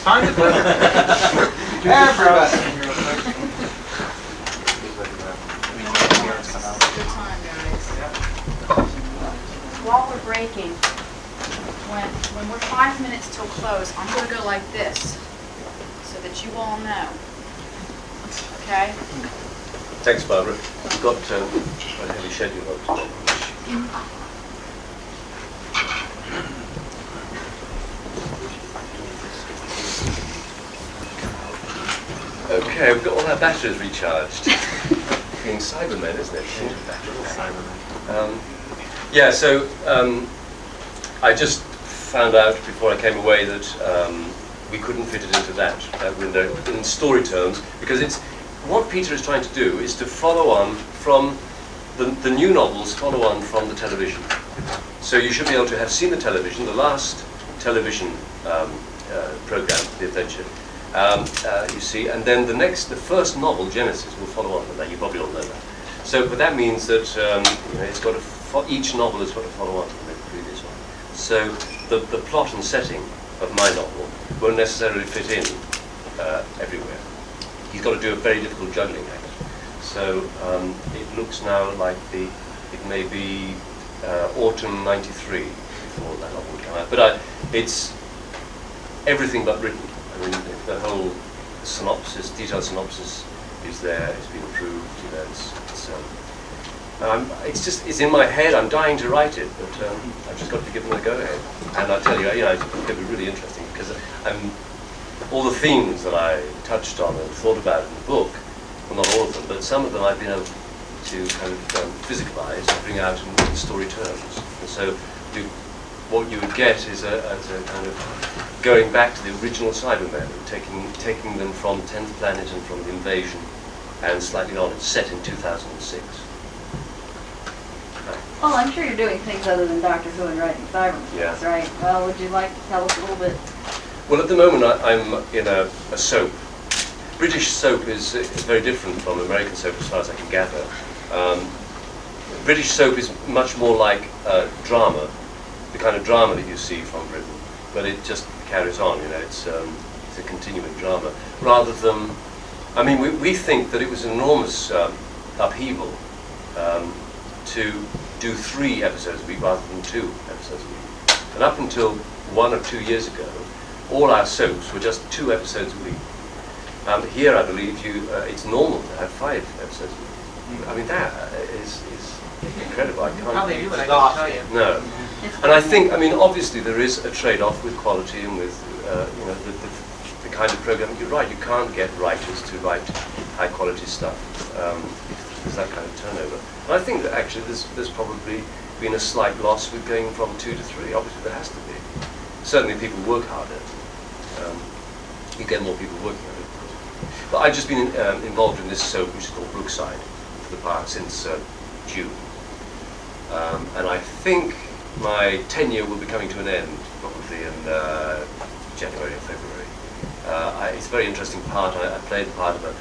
Speaker 7: Time to
Speaker 8: Everybody.
Speaker 11: Good time, guys. While we're breaking, when we're 5 minutes till close, I'm going to go like this, so that you all know. Okay?
Speaker 2: Thanks, Barbara. We've got quite a heavy schedule on today. Okay, we've got all our batteries recharged. Being Cybermen, isn't it? Cybermen. Yeah, so I just found out before I came away that we couldn't fit it into that window in story terms, because it's what Peter is trying to do is to follow on from the new novels, follow on from the television. So you should be able to have seen the television, the last television program, The Adventure. You see, and then the first novel, Genesis, will follow on from that. You probably all know that. So, but that means that you know, it's got each novel has got to follow on from the previous one. So the plot and setting of my novel won't necessarily fit in everywhere. He's got to do a very difficult juggling act. So it looks now like it may be autumn '93 before that novel would come out. But it's everything but written. I mean, the whole synopsis, detailed synopsis, is there. It's been approved. You know, it's in my head. I'm dying to write it, but I've just got to give them a go ahead. And I tell you, it's going to be really interesting because all the themes that I touched on and thought about in the book, well, not all of them, but some of them I've been able to kind of physicalize and bring out in story terms. And so what you would get is a kind of going back to the original Cybermen, taking them from 10th Planet and from the invasion and slightly on. It's set in 2006.
Speaker 5: Well, I'm sure you're doing things other than Doctor Who and writing Cybermen,
Speaker 2: yeah.
Speaker 5: Right? Well, would you like to tell us a little bit?
Speaker 2: Well, at the moment I'm in a soap. British soap is very different from American soap as far as I can gather. British soap is much more like drama, the kind of drama that you see from Britain, but it just carries on, you know, it's a continuing drama. Rather than, I mean, we think that it was an enormous upheaval to do 3 episodes a week rather than 2 episodes a week. And up until 1 or 2 years ago, all our soaps were just 2 episodes a week. Here, I believe it's normal to have 5 episodes a week. I mean, that is incredible. I can't.
Speaker 7: How they do it, I can't tell you.
Speaker 2: No. And I think, I mean, obviously there is a trade-off with quality and with, you know, the kind of programming. You're right, you can't get writers to write high-quality stuff if there's that kind of turnover. And I think that actually there's probably been a slight loss with going from 2 to 3. Obviously there has to be. Certainly people work harder. You get more people working on it. But I've just been involved in this soap, which is called Brookside, for the past since June. And I think my tenure will be coming to an end, probably in January or February. It's a very interesting part. I played the part of a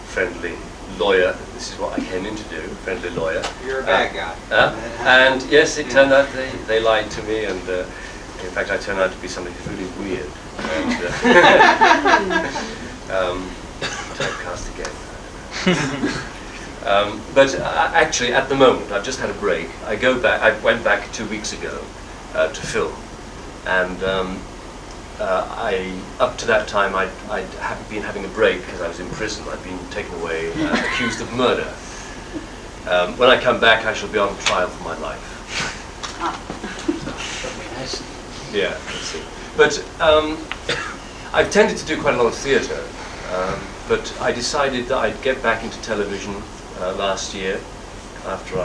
Speaker 2: friendly lawyer. This is what I came in to do, friendly lawyer.
Speaker 1: You're a bad guy.
Speaker 2: And yes, it turned out they lied to me, and in fact I turned out to be somebody who's really weird. And, typecast again. But actually, at the moment, I've just had a break. I went back 2 weeks ago to film, and up to that time, I'd been having a break because I was in prison. I'd been taken away, accused of murder. When I come back, I shall be on trial for my life. Yeah, let's see. But I've tended to do quite a lot of theatre, but I decided that I'd get back into television last year after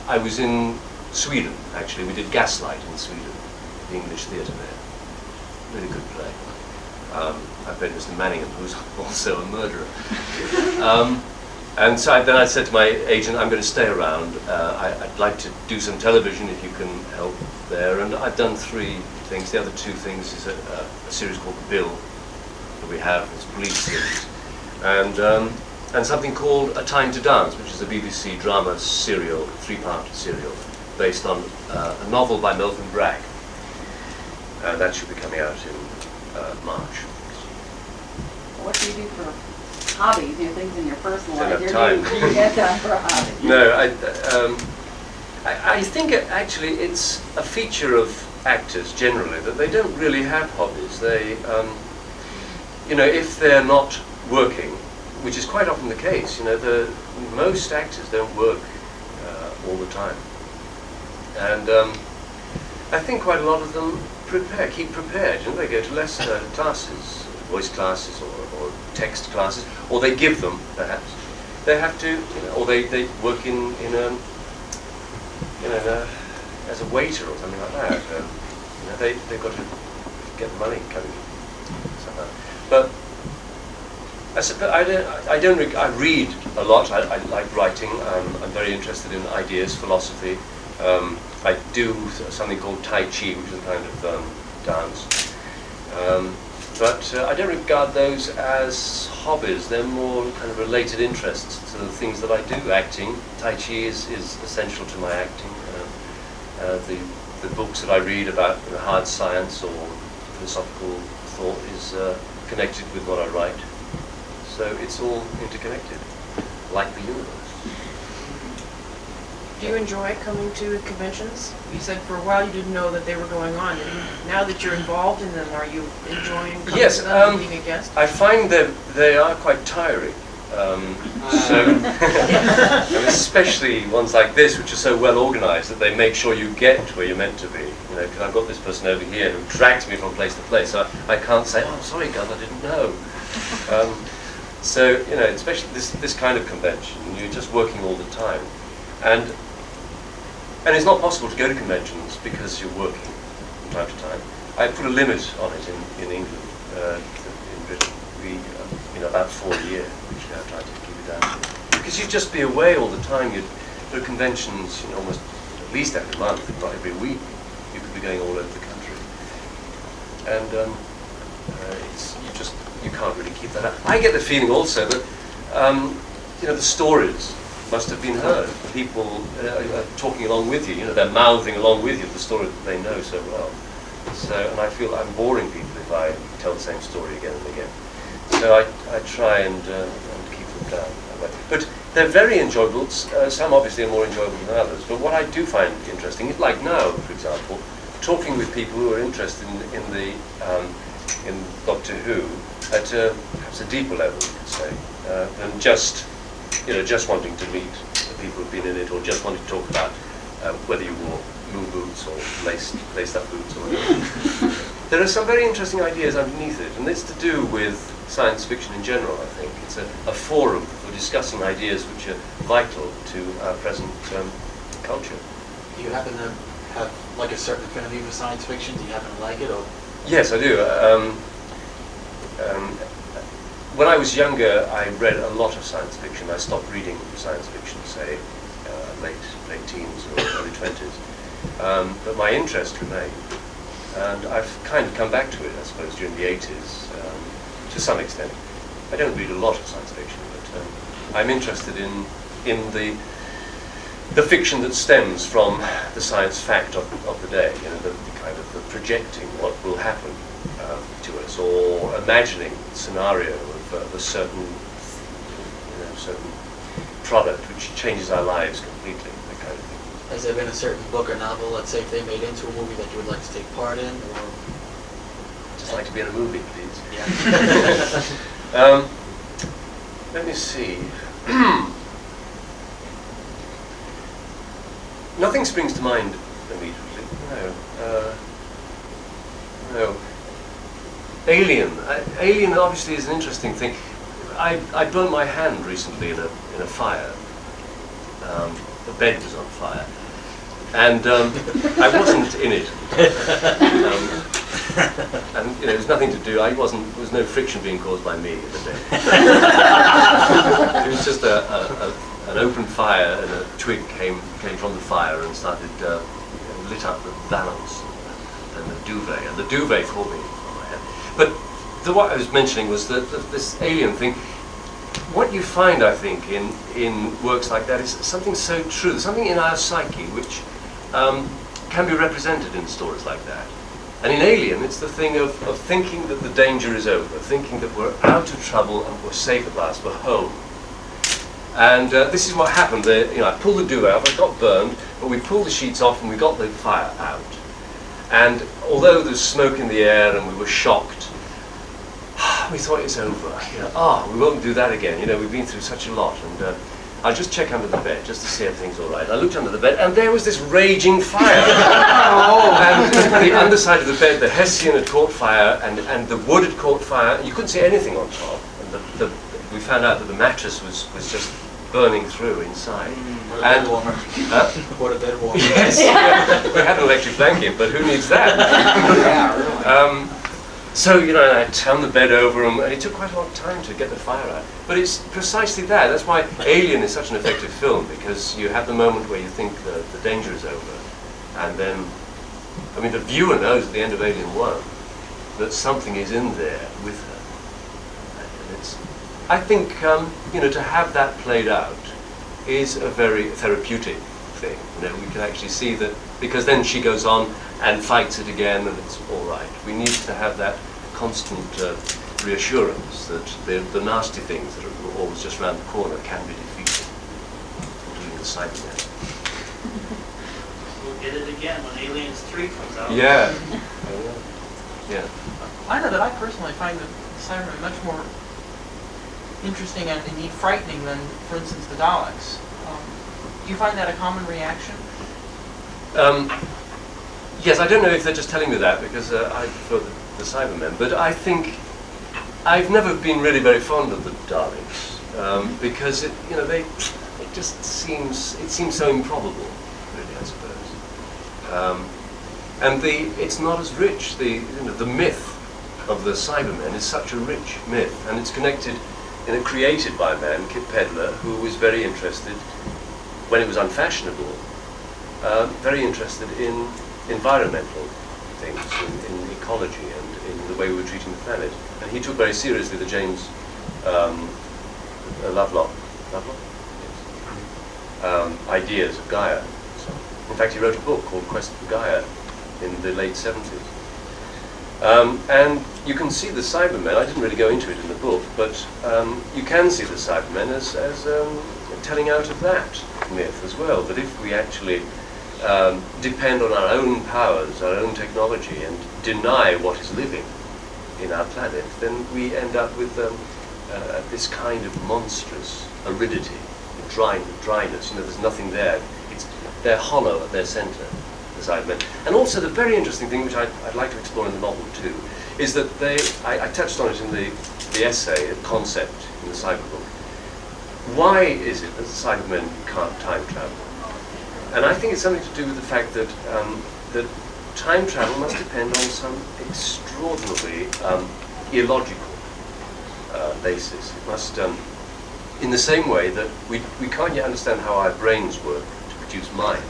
Speaker 2: I was in Sweden, actually. We did Gaslight in Sweden, the English theatre there. Really good play. I played Mr. Manningham, who's also a murderer. And so then I said to my agent, I'm going to stay around. I'd like to do some television if you can help there. And I've done 3 things. The other 2 things is a series called The Bill that we have. It's a police series. And something called A Time to Dance, which is a BBC drama serial, 3-part serial, based on a novel by Melvyn Bragg. That should be coming out in March.
Speaker 5: What do you do for hobbies? You know, things in your personal life.
Speaker 2: Don't have time.
Speaker 5: You get time for hobbies.
Speaker 2: No, I think actually it's a feature of actors generally that they don't really have hobbies. They, you know, if they're not working, which is quite often the case, you know, most actors don't work all the time. And I think quite a lot of them keep prepared. You know, they go to less classes, voice classes or text classes, or they give them, perhaps. They have to, you know, or they work in a, you know, as a waiter or something like that. You know, they've got to get the money coming in. But I read a lot. I like writing. I'm very interested in ideas, philosophy. I do something called Tai Chi, which is a kind of dance. But I don't regard those as hobbies. They're more kind of related interests to the things that I do. Acting, Tai Chi is essential to my acting. The books that I read about hard science or philosophical thought is connected with what I write. So it's all interconnected, like the universe.
Speaker 6: Do you enjoy coming to conventions? You said for a while you didn't know that they were going on. And now that you're involved in them, are you enjoying coming to them and being a guest?
Speaker 2: I find that they are quite tiring. And especially ones like this, which are so well organized that they make sure you get where you're meant to be. You know, because I've got this person over here who drags me from place to place. So I can't say, "Oh, I'm sorry, Gus, I didn't know." So you know, especially this kind of convention, you're just working all the time, and it's not possible to go to conventions because you're working from time to time. I put a limit on it in England, in Britain. We, you know, about 4 a year, which I try to keep it down to. Because you'd just be away all the time. You'd go to conventions, you know, almost at least every month, if not every week. You could be going all over the country, and you can't really keep that up. I get the feeling also that you know, the stories must have been heard. People are talking along with you. You know, they're mouthing along with you the story that they know so well. So, and I feel I'm boring people if I tell the same story again and again. So I try and keep them down that way. But they're very enjoyable. Some obviously are more enjoyable than others. But what I do find interesting, like now, for example, talking with people who are interested in Doctor Who at perhaps a deeper level, you could say, than just, you know, just wanting to meet the people who've been in it, or just wanting to talk about whether you wore moon boots or laced up boots or whatever. There are some very interesting ideas underneath it, and it's to do with science fiction in general, I think. It's a forum for discussing ideas which are vital to our present culture.
Speaker 4: Do you happen to have like a certain affinity for science fiction? Do you happen to like it, or?
Speaker 2: Yes, I do. When I was younger, I read a lot of science fiction. I stopped reading science fiction, say, late teens or early 20s. But my interest remained. And I've kind of come back to it, I suppose, during the 80s, to some extent. I don't read a lot of science fiction, but I'm interested in the fiction that stems from the science fact of the day, you know, the kind of the projecting what will happen to us, or imagining the scenario of a certain, you know, certain product which changes our lives completely, that kind of thing.
Speaker 4: Has there been a certain book or novel, let's say, if they made into a movie that you would like to take part in, or?
Speaker 2: I'd just like to be in a movie, please.
Speaker 4: Yeah.
Speaker 2: Let me see. Nothing springs to mind immediately. No. Alien. Alien obviously is an interesting thing. I burnt my hand recently in a fire. The bed was on fire, and I wasn't in it. And you know, there was nothing to do. There was no friction being caused by me in the bed. It was just an open fire, and a twig came from the fire and started lit up the valance and the duvet, and the duvet caught me on my head. But what I was mentioning was that this alien thing. What you find, I think, in works like that is something so true, something in our psyche which can be represented in stories like that. And in Alien, it's the thing of thinking that the danger is over, thinking that we're out of trouble and we're safe at last, we're home. And this is what happened. You know, I pulled the duvet off, I got burned, but we pulled the sheets off and we got the fire out. And although there's smoke in the air and we were shocked, we thought it's over. You know, we won't do that again. You know, we've been through such a lot, and I'll just check under the bed just to see if everything's all right. I looked under the bed, and there was this raging fire. And the underside of the bed, the Hessian had caught fire, and the wood had caught fire. You couldn't see anything on top. And we found out that the mattress was just burning through inside.
Speaker 4: What a bed warmer. What a bed warmer.
Speaker 2: Yes. Yeah. We had an electric blanket, but who needs that?
Speaker 1: Yeah, really.
Speaker 2: So, you know, I turned the bed over, and it took quite a long time to get the fire out. But it's precisely that. That's why Alien is such an effective film, because you have the moment where you think the danger is over. And then, I mean, the viewer knows at the end of Alien 1 that something is in there with her. And it's, I think, you know, to have that played out is a very therapeutic thing. You know, we can actually see that, because then she goes on and fights it again, and it's all right. We need to have that constant reassurance that the nasty things that are always just around the corner can be defeated, including the Cybermen.
Speaker 12: We'll get it again when Aliens 3 comes out.
Speaker 2: Yeah. Yeah.
Speaker 7: I know that I personally find the Cybermen much more interesting and indeed frightening than, for instance, the Daleks. Do you find that a common reaction?
Speaker 2: Yes, I don't know if they're just telling me that because I prefer the Cybermen, but I think I've never been really very fond of the Daleks because it just seems so improbable, really, I suppose. And it's not as rich. The myth of the Cybermen is such a rich myth, and it's connected, created by a man, Kip Pedler, who was very interested, when it was unfashionable, very interested in environmental things, in ecology and in the way we were treating the planet. And he took very seriously the James Lovelock ideas of Gaia. So, in fact, he wrote a book called Quest for Gaia in the late 70s. And you can see the Cybermen, I didn't really go into it in the book, but you can see the Cybermen as telling out of that myth as well, that if we actually depend on our own powers, our own technology, and deny what is living in our planet, then we end up with this kind of monstrous aridity, dryness. There's nothing there. They're hollow at their center, the Cybermen. And also the very interesting thing, which I'd like to explore in the novel too, is that I touched on it in the essay, the concept in the Cyberbook. Why is it that the Cybermen can't time travel? And I think it's something to do with the fact that that time travel must depend on some extraordinarily illogical basis. It must, in the same way that we can't yet understand how our brains work to produce mind.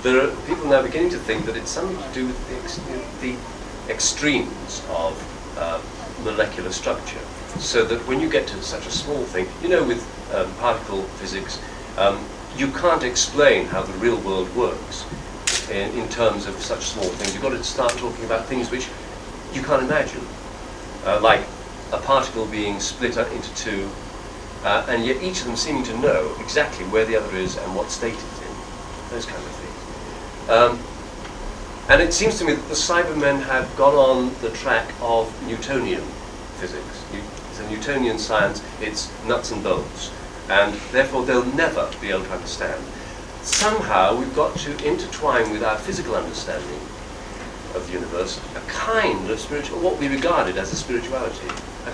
Speaker 2: there are people now beginning to think that it's something to do with the extremes of molecular structure. So that when you get to such a small thing, you know, with particle physics, you can't explain how the real world works in terms of such small things. You've got to start talking about things which you can't imagine, like a particle being split up into two, and yet each of them seeming to know exactly where the other is and what state it's in, those kind of things. And it seems to me that the Cybermen have gone on the track of Newtonian physics. It's a Newtonian science, it's nuts and bolts, and therefore they'll never be able to understand. Somehow we've got to intertwine with our physical understanding of the universe a kind of spiritual, what we regarded as a spirituality.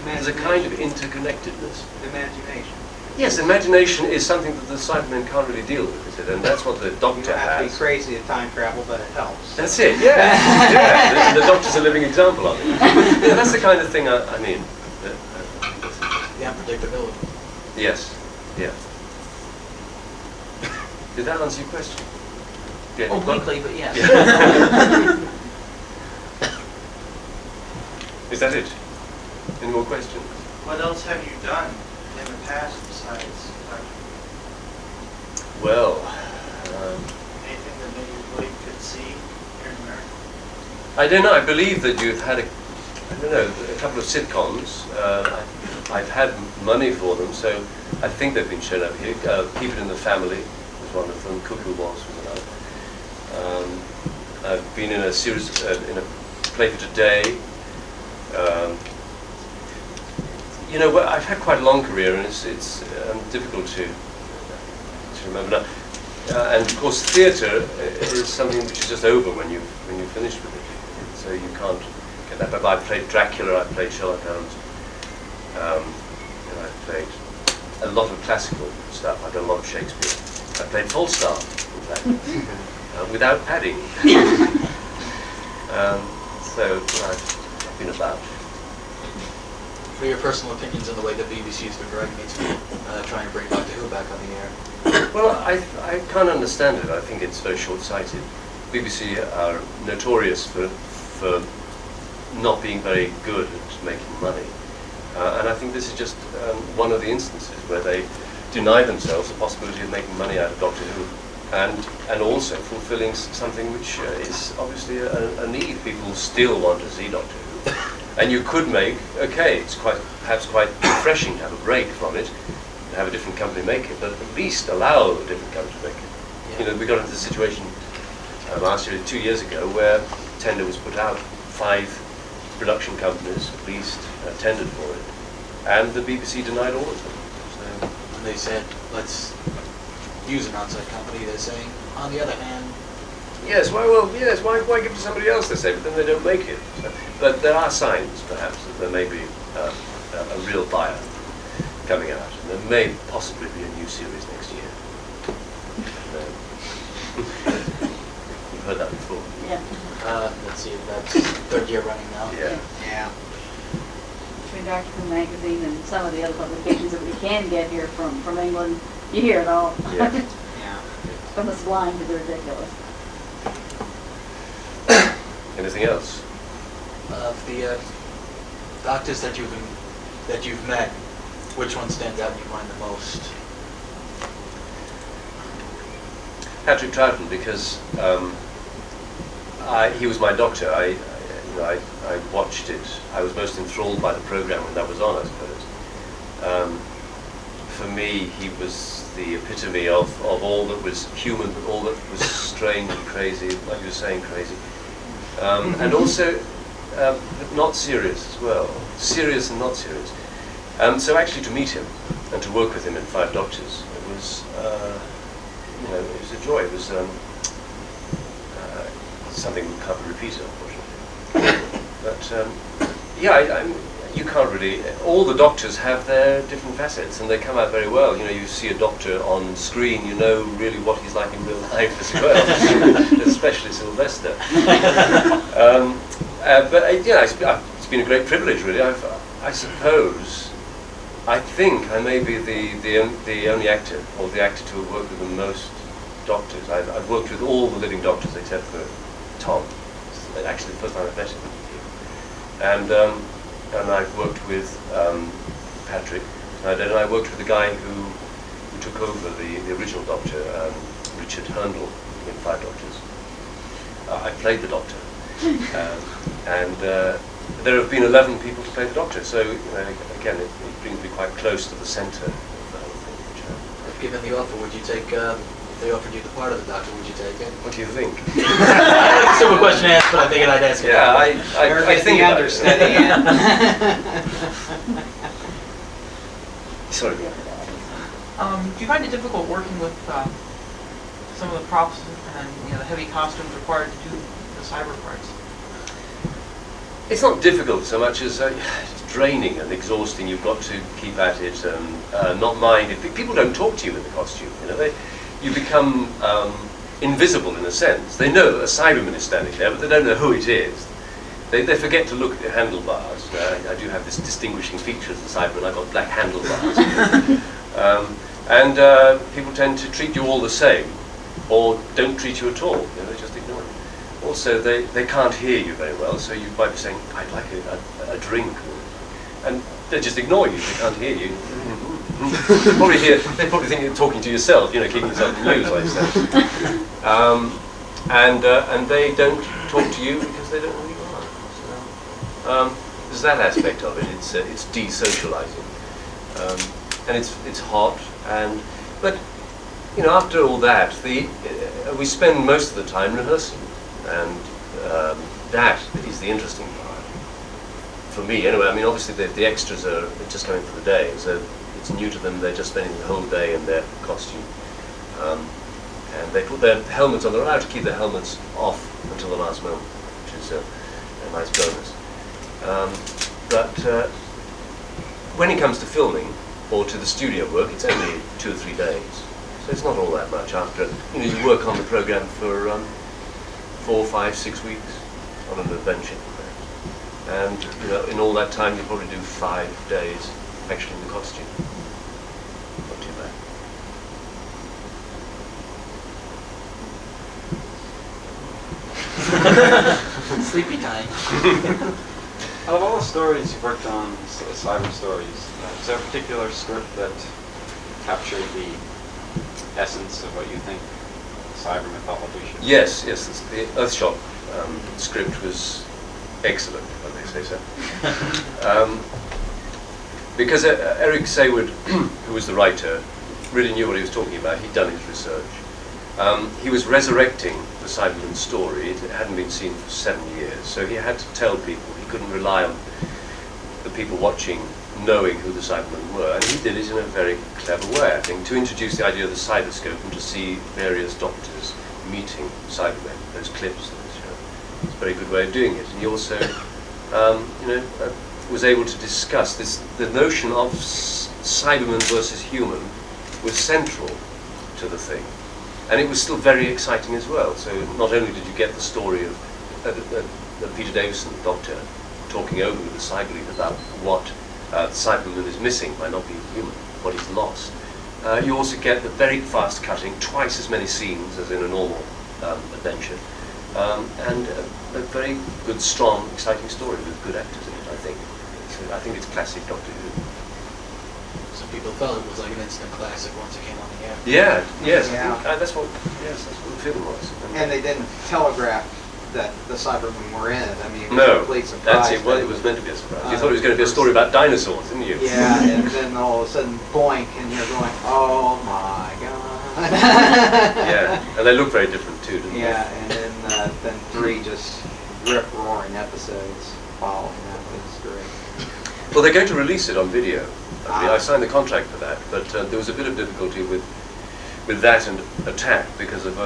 Speaker 2: There's a kind of interconnectedness.
Speaker 1: Imagination.
Speaker 2: Yes, imagination is something that the Cybermen can't really deal with, is it? And that's what the Doctor
Speaker 1: You don't have to be
Speaker 2: has.
Speaker 1: crazy to time travel, but it helps.
Speaker 2: That's it, yeah. Yeah, the Doctor's a living example of it. Yeah, that's the kind of thing I mean.
Speaker 4: The unpredictability.
Speaker 2: Yes, yeah. Did that answer your question? Yeah,
Speaker 7: Obliquely, but yes.
Speaker 2: Yeah. Is that it? Any more questions?
Speaker 12: What else have you done in the past besides
Speaker 2: Well,
Speaker 12: anything that maybe we could see here in America?
Speaker 2: I don't know. I believe that you've had a couple of sitcoms. I've had money for them, so I think they've been shown up here. Keep It in the Family was one of them. Cuckoo Waltz was another. I've been in a series, in a Play for Today. You know, well, I've had quite a long career, and it's difficult to remember now. And of course, theatre is something which is just over when you've finished with it. So you can't get that. But I've played Dracula, I've played Sherlock Holmes, and I've played a lot of classical stuff. I've done a lot of Shakespeare. I played Falstaff, in fact, without padding. So I've been about.
Speaker 4: For your personal opinions on the way the BBC has been dragging its feet, trying to bring Doctor Who back on the air.
Speaker 2: Well, I can't understand it. I think it's very short-sighted. BBC are notorious for not being very good at making money. And I think this is just one of the instances where they deny themselves the possibility of making money out of Doctor Who, and also fulfilling something which is obviously a need. People still want to see Doctor Who. And you could make, it's perhaps quite refreshing to have a break from it, and have a different company make it, but at least allow a different company to make it. Yeah. You know, we got into the situation last year, 2 years ago, where tender was put out, 5 production companies at least tendered for it, and the BBC denied all of them. So,
Speaker 4: when they said, let's use an outside company, they're saying, on the other hand,
Speaker 2: yes, why give it to somebody else, they say, but then they don't make it. So, but there are signs, perhaps, that there may be a real buyer coming out. And there may possibly be a new series next year. You've heard that before.
Speaker 5: Yeah.
Speaker 4: Let's see, that's 3rd year running now.
Speaker 2: Yeah.
Speaker 1: Yeah.
Speaker 5: Between Doctor Who magazine and some of the other publications that we can get here from England, you hear it all.
Speaker 2: Yeah.
Speaker 1: Yeah.
Speaker 5: From the sublime to the ridiculous.
Speaker 2: Anything else?
Speaker 4: Of the doctors that you've met, which one stands out and you find the most?
Speaker 2: Patrick Troughton, because he was my doctor. I watched it. I was most enthralled by the program when that was on, I suppose. For me, he was the epitome of all that was human, but all that was strange and crazy, like you were saying, crazy. And also not serious as well. Serious and not serious. So actually to meet him and to work with him in 5 Doctors, it was, it was a joy. It was something we can't repeat, unfortunately. But you can't really. All the Doctors have their different facets, and they come out very well. You know, you see a Doctor on screen, you know really what he's like in real life as well, especially Sylvester. It's been a great privilege, really. I suppose. I think I may be the only actor, or the actor to have worked with the most doctors. I've worked with all the living doctors except for Tom. It's actually the first time I've met him. And I've worked with Patrick. And I worked with the guy who took over the original Doctor, Richard Herndl, in 5 Doctors. I played the Doctor. And there have been 11 people to play the Doctor, so again, it brings me quite close to the centre of the whole thing.
Speaker 4: If given the offer, would you take, if they offered you the part of the Doctor, would you take it?
Speaker 2: What do you think?
Speaker 4: Simple question to ask, but I figured I'd ask it.
Speaker 2: Yeah, I think
Speaker 1: the
Speaker 2: about
Speaker 1: understudy in.
Speaker 2: Sorry.
Speaker 7: Do you find it difficult working with some of the props and the heavy costumes required to do the cyber parts?
Speaker 2: It's not difficult so much as it's draining and exhausting. You've got to keep at it and not mind if people don't talk to you in the costume. You become invisible in a sense. They know that a Cyberman is standing there, but they don't know who it is. They forget to look at the handlebars. I do have this distinguishing feature as a Cyberman. I've got black handlebars. And people tend to treat you all the same, or don't treat you at all. They just ignore you. Also, they can't hear you very well, so you might be saying, I'd like a drink. And they just ignore you. They can't hear you. They probably think you're talking to yourself, keeping yourself amused like that. And they don't talk to you because they don't know who you are. So, there's that aspect of it. It's desocializing. And it's hot, but after all that, we spend most of the time rehearsing, and that is the interesting part for me. Anyway, I mean, obviously the extras are just coming for the day, so it's new to them. They're just spending the whole day in their costume, and they put their helmets on. They're allowed to keep their helmets off until the last moment, which is a nice bonus. But when it comes to filming, or to the studio work, it's only 2 or 3 days. So it's not all that much after, you work on the program for 4, 5, 6 weeks on an adventure. And, in all that time you probably do 5 days actually in the costume. Not too
Speaker 4: bad. Sleepy time.
Speaker 3: Out of all the stories you've worked on, cyber stories, is there a particular script that captured the essence of what you think cyber mythology should be?
Speaker 2: Yes, the Earthshock script was excellent, if I may say so. Because Eric Sayward, who was the writer, really knew what he was talking about. He'd done his research. He was resurrecting the Cyberman story. It hadn't been seen for 7 years, so he had to tell people. He couldn't rely on the people watching knowing who the Cybermen were, and he did it in a very clever way, I think, to introduce the idea of the cyberscope and to see various doctors meeting Cybermen, those clips in the show. It's a very good way of doing it. And he also, was able to discuss this. The notion of Cyberman versus human was central to the thing, and it was still very exciting as well. So not only did you get the story of Peter Davison, the Doctor, talking over with the Cyber Leader about what the Cyberman is missing by not being human, what he's lost. You also get the very fast-cutting, twice as many scenes as in a normal adventure, and a very good, strong, exciting story with good actors in it, I think. So I think it's classic Doctor Who.
Speaker 4: So people felt it was like an instant classic once it came on the air.
Speaker 2: Yeah, yes,
Speaker 1: Yeah.
Speaker 2: I think, that's what the film was.
Speaker 1: And they didn't telegraph that the Cybermen were in it. I mean, it was a
Speaker 2: No,
Speaker 1: complete surprise.
Speaker 2: that's it. Well, it was meant to be a surprise. You thought it was going to be a story about dinosaurs, didn't you?
Speaker 1: Yeah, and then all of a sudden, boink, and you're going, oh my god.
Speaker 2: Yeah, and they look very different too, didn't
Speaker 1: Yeah, and then 3 just rip-roaring episodes following that. It was great.
Speaker 2: Well, they're going to release it on video. I signed the contract for that, but there was a bit of difficulty with that and Attack because of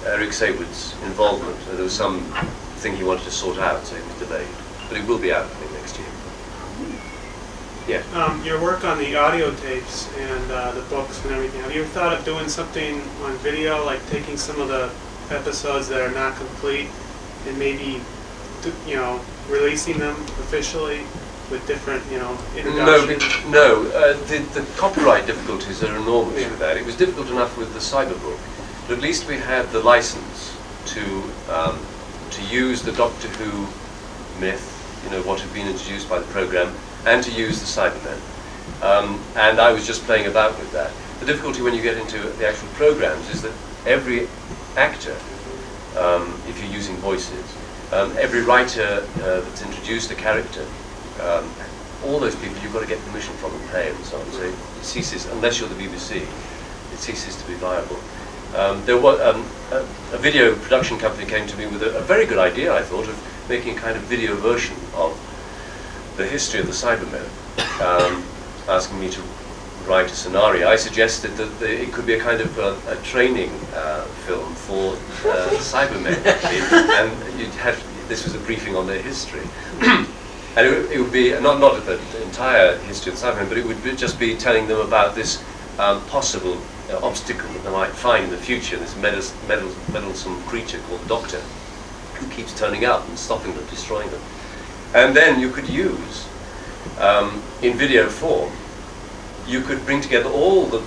Speaker 2: Eric Sayward's involvement. There was some thing he wanted to sort out, so it was delayed. But it will be out, I think, next year. Yeah.
Speaker 10: Your work on the audio tapes and the books and everything, have you ever thought of doing something on video, like taking some of the episodes that are not complete and maybe, releasing them officially with different,
Speaker 2: No,
Speaker 10: introductions?
Speaker 2: no. The copyright difficulties are enormous with that. It was difficult enough with the Cyberbook, but at least we had the license to use the Doctor Who myth, what had been introduced by the program, and to use the Cybermen. And I was just playing about with that. The difficulty when you get into the actual programs is that every actor, if you're using voices, every writer that's introduced a character, all those people you've got to get permission from and pay and so on. So it ceases, unless you're the BBC, it ceases to be viable. There was a video production company came to me with a very good idea, I thought, of making a kind of video version of the history of the Cybermen, asking me to write a scenario. I suggested that it could be a kind of a training film for Cybermen, and this was a briefing on their history. And it would be not the entire history of the Cybermen, but it would just be telling them about this possible obstacle that they might find in the future, this meddlesome creature called Doctor, who keeps turning up and stopping them, destroying them. And then you could use, in video form, you could bring together all the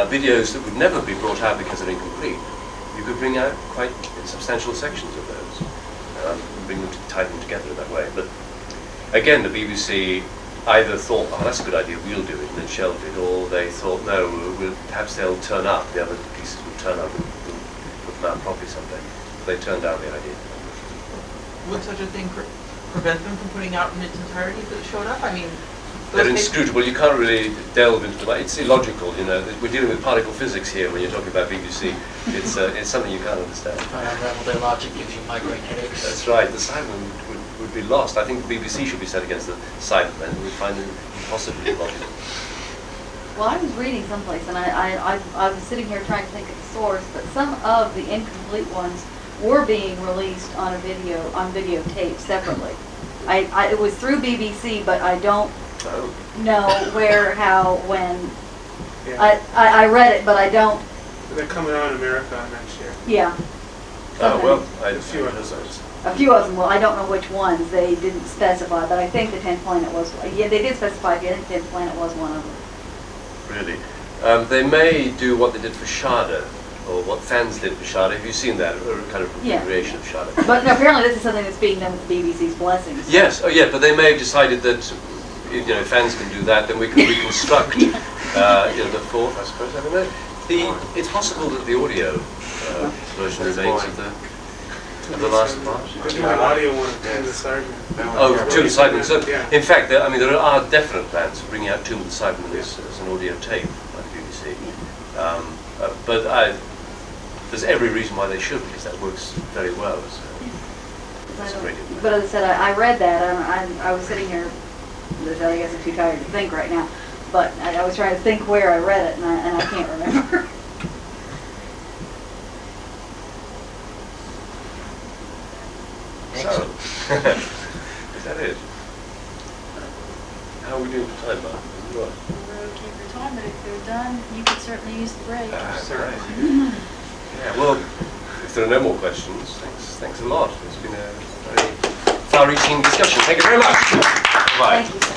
Speaker 2: videos that would never be brought out because they're incomplete. You could bring out quite substantial sections of those, and tie them together in that way. But again, the BBC either thought, oh, that's a good idea, we'll do it, and then shelved it, or they thought, no, perhaps they'll turn up, the other pieces will turn up and we'll put them out properly someday. They turned down the idea.
Speaker 7: Would such a thing prevent them from putting out in its entirety if it showed up? I mean,
Speaker 2: they're inscrutable. You can't really delve into them. It's illogical, We're dealing with particle physics here when you're talking about BBC. It's something you can't understand.
Speaker 4: Trying to unravel their logic gives you migraine headaches.
Speaker 2: That's right. The Cybermen would be lost. I think the BBC should be set against the Cybermen. We'd find them impossibly illogical.
Speaker 5: Well, I was reading someplace, and I was sitting here trying to think of the source, but some of the incomplete ones were being released on videotape separately. It was through BBC, but I don't know where, how, when.
Speaker 10: Yeah.
Speaker 5: I read it, but I don't.
Speaker 10: They're coming out in America next year.
Speaker 5: Yeah.
Speaker 2: Oh, well,
Speaker 10: A few episodes.
Speaker 5: A few of them. Well, I don't know which ones. They didn't specify, but I think the 10th Planet was. Yeah, they did specify. I think the 10th Planet was one of them.
Speaker 2: Really. They may do what they did for Shada, or what fans did for Shada. Have you seen that? Or a kind of recreation of Shada?
Speaker 5: But no, apparently this is something that's being done with the BBC's blessings.
Speaker 2: Yes. Oh, yeah. But they may have decided that, fans can do that. Then we can reconstruct, the fourth, I suppose. I don't know. It's possible that the audio version remains of the last part.
Speaker 10: They're doing the audio one of the Cybermen.
Speaker 2: Oh, Tomb of the Cybermen. So,
Speaker 10: yeah.
Speaker 2: in fact, there are definite plans for bringing out Tomb of the Cybermen as an audio tape by the BBC. But there's every reason why they should, because that works very well.
Speaker 5: But as I said, I read that. I was sitting here. I guess I'm too tired to think right now. But I was trying to think where I read it, and I can't remember.
Speaker 2: So, is that it? How are we doing for time, Mark?
Speaker 11: We're okay for time, but if they're done, you could certainly use the break.
Speaker 2: Certainly. Yeah, well, if there are no more questions, thanks a lot. It's been a very far-reaching discussion. Thank you very much. Bye.
Speaker 5: Thank you, sir.